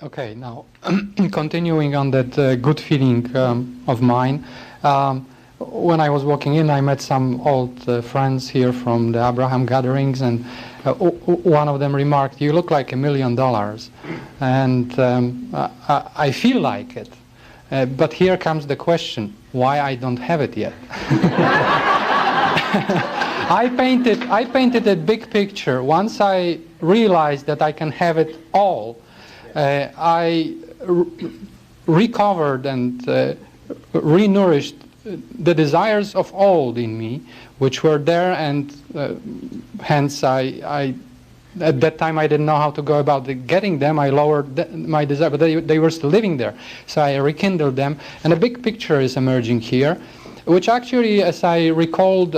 Okay, now continuing on that good feeling of mine. When I was walking in, I met some old friends here from the Abraham gatherings, and one of them remarked, "You look like $1 million," and I feel like it. But here comes the question: why I don't have it yet? I painted a big picture. Once I realized that I can have it all, I recovered and renourished the desires of old in me, which were there, and hence I at that time I didn't know how to go about getting them. I lowered my desire, but they were still living there. So I rekindled them, and a big picture is emerging here, which actually, as I recalled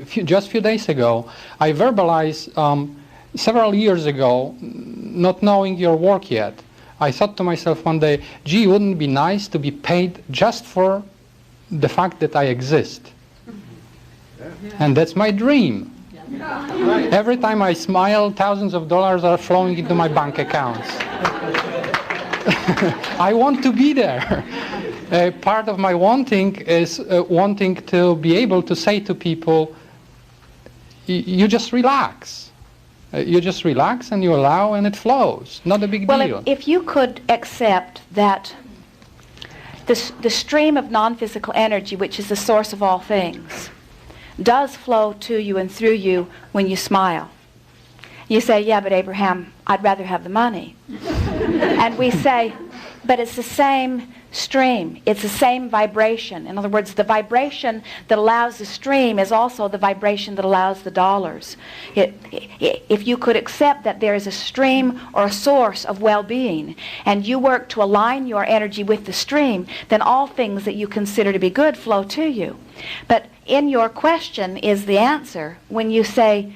just a few days ago, I verbalized several years ago, not knowing your work yet. I thought to myself one day, gee, wouldn't it be nice to be paid just for the fact that I exist? And that's my dream. Every time I smile, thousands of dollars are flowing into my bank accounts. I want to be there. Part of my wanting is wanting to be able to say to people, you just relax. You just relax and you allow, and it flows. Not a big deal. Well, if you could accept that the stream of non-physical energy, which is the source of all things, does flow to you and through you when you smile. You say, yeah, but Abraham, I'd rather have the money. And we say, but it's the same stream. It's the same vibration. In other words, the vibration that allows the stream is also the vibration that allows the dollars. If you could accept that there is a stream or a source of well-being, and you work to align your energy with the stream, then all things that you consider to be good flow to you. But in your question is the answer when you say,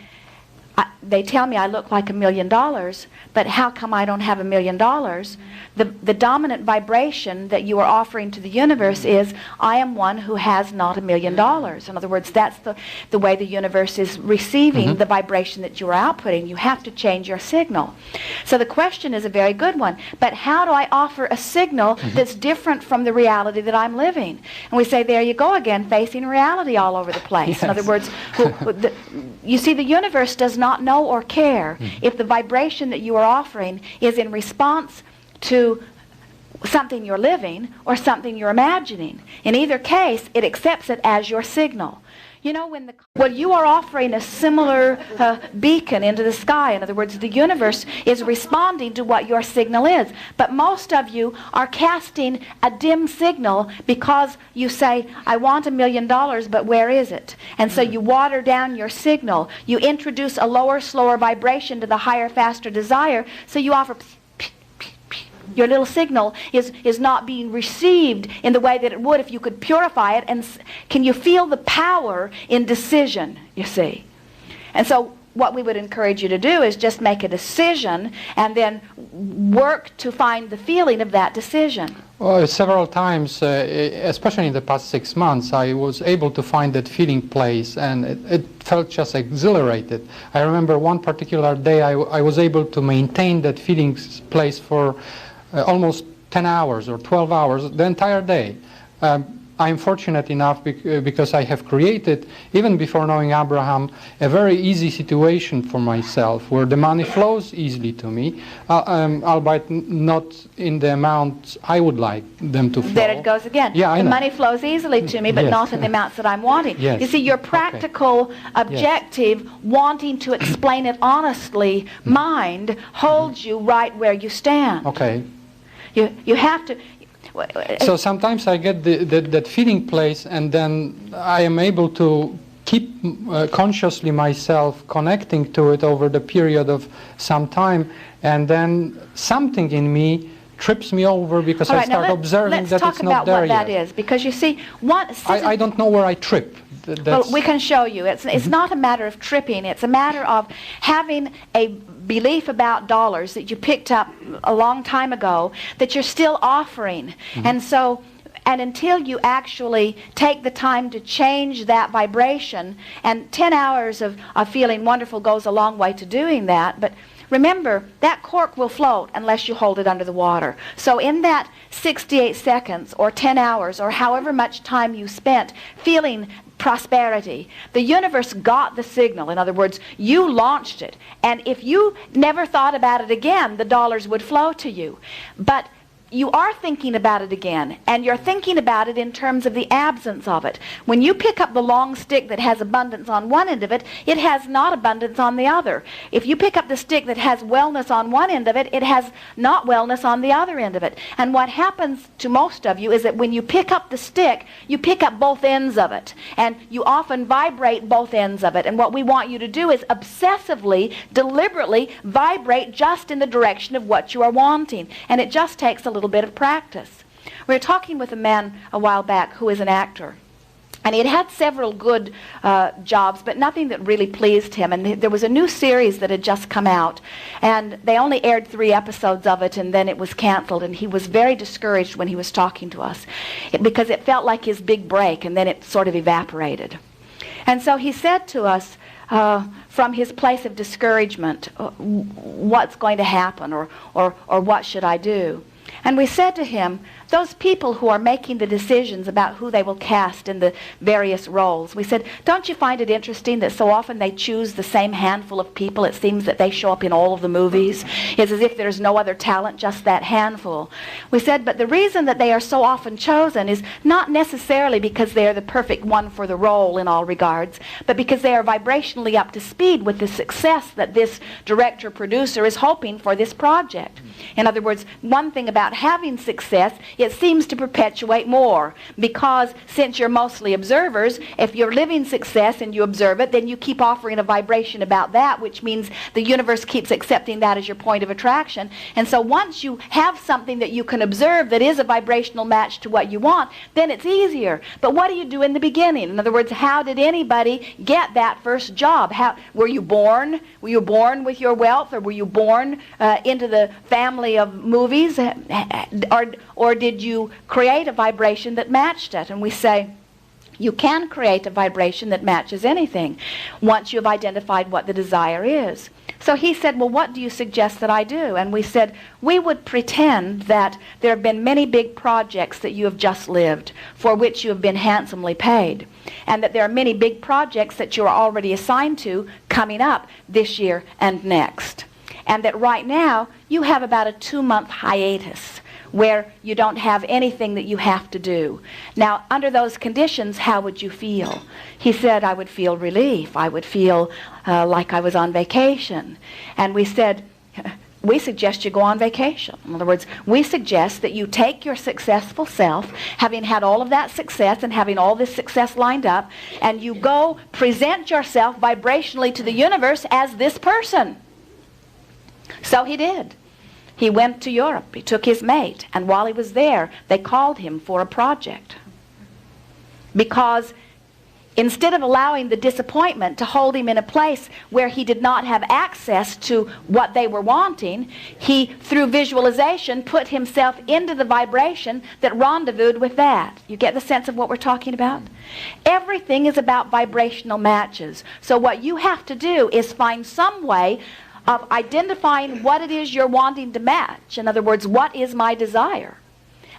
they tell me I look like $1 million, but how come I don't have $1 million? The dominant vibration that you are offering to the universe is, I am one who has not $1 million. In other words, that's the way the universe is receiving the vibration that you are outputting. You have to change your signal. So the question is a very good one. But how do I offer a signal that's different from the reality that I'm living? And we say, there you go again, facing reality all over the place. Yes. In other words, you see, the universe does not know or care if the vibration that you are offering is in response to something you're living or something you're imagining. In either case, it accepts it as your signal. You know, when you are offering a similar beacon into the sky. In other words, the universe is responding to what your signal is. But most of you are casting a dim signal because you say, I want $1 million, but where is it? And so you water down your signal. You introduce a lower, slower vibration to the higher, faster desire. So you offer... Your little signal is not being received in the way that it would if you could purify it. And can you feel the power in decision, you see? And so what we would encourage you to do is just make a decision and then work to find the feeling of that decision. Well, several times, especially in the past 6 months, I was able to find that feeling place, and it felt just exhilarated. I remember one particular day I was able to maintain that feeling place for almost 10 hours or 12 hours, the entire day. I'm fortunate enough because I have created, even before knowing Abraham, a very easy situation for myself where the money flows easily to me, albeit not in the amount I would like them to flow. There it goes again. Yeah, the money flows easily to me, but not in the amounts that I'm wanting. Yes. You see, your practical, objective, wanting to explain it honestly mind holds you right where you stand. Okay. You have to... So sometimes I get that feeling place, and then I am able to keep consciously myself connecting to it over the period of some time, and then something in me trips me over because I start observing that it's not there yet. Let's talk about what that is, because you see, I don't know where I trip. Well, we can show you. It's not a matter of tripping. It's a matter of having a belief about dollars that you picked up a long time ago that you're still offering. And so, and until you actually take the time to change that vibration, and 10 hours of feeling wonderful goes a long way to doing that, but remember, that cork will float unless you hold it under the water. So in that 68 seconds or 10 hours or however much time you spent feeling prosperity, the universe got the signal. In other words, you launched it. And if you never thought about it again, the dollars would flow to you. But you are thinking about it again, and you're thinking about it in terms of the absence of it. When you pick up the long stick that has abundance on one end of it, it has not abundance on the other. If you pick up the stick that has wellness on one end of it, it has not wellness on the other end of it. And what happens to most of you is that when you pick up the stick, you pick up both ends of it, and you often vibrate both ends of it. And what we want you to do is obsessively, deliberately vibrate just in the direction of what you are wanting. And it just takes a little bit of practice. We were talking with a man a while back who is an actor. And he had had several good jobs, but nothing that really pleased him. And there was a new series that had just come out. And they only aired 3 episodes of it, and then it was canceled. And he was very discouraged when he was talking to us, because it felt like his big break, and then it sort of evaporated. And so he said to us, from his place of discouragement, what's going to happen, or what should I do? And we said to him, those people who are making the decisions about who they will cast in the various roles, we said, don't you find it interesting that so often they choose the same handful of people? It seems that they show up in all of the movies. It's as if there's no other talent, just that handful. We said, but the reason that they are so often chosen is not necessarily because they are the perfect one for the role in all regards, but because they are vibrationally up to speed with the success that this director-producer is hoping for this project. In other words, one thing about having success, it seems to perpetuate more, because since you're mostly observers, if you're living success and you observe it, then you keep offering a vibration about that, which means the universe keeps accepting that as your point of attraction. And so once you have something that you can observe that is a vibrational match to what you want, then it's easier. But what do you do in the beginning? In other words, how did anybody get that first job? Were you born? Were you born with your wealth, or were you born into the family of movies? Or did you create a vibration that matched it? And we say, you can create a vibration that matches anything once you've identified what the desire is. So he said, well, what do you suggest that I do? And we said, we would pretend that there have been many big projects that you have just lived, for which you have been handsomely paid, and that there are many big projects that you are already assigned to coming up this year and next. And that right now you have about a 2-month hiatus where you don't have anything that you have to do. Now, under those conditions, how would you feel? He said, I would feel relief. I would feel like I was on vacation. And we said, we suggest you go on vacation. In other words, we suggest that you take your successful self, having had all of that success and having all this success lined up, and you go present yourself vibrationally to the universe as this person. So he did. He went to Europe. He took his mate. And while he was there, they called him for a project. Because instead of allowing the disappointment to hold him in a place where he did not have access to what they were wanting, he, through visualization, put himself into the vibration that rendezvoused with that. You get the sense of what we're talking about? Everything is about vibrational matches. So what you have to do is find some way of identifying what it is you're wanting to match. In other words, what is my desire?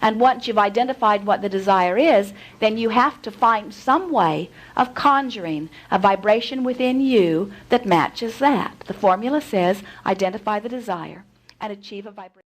And once you've identified what the desire is, then you have to find some way of conjuring a vibration within you that matches that. The formula says, identify the desire and achieve a vibration.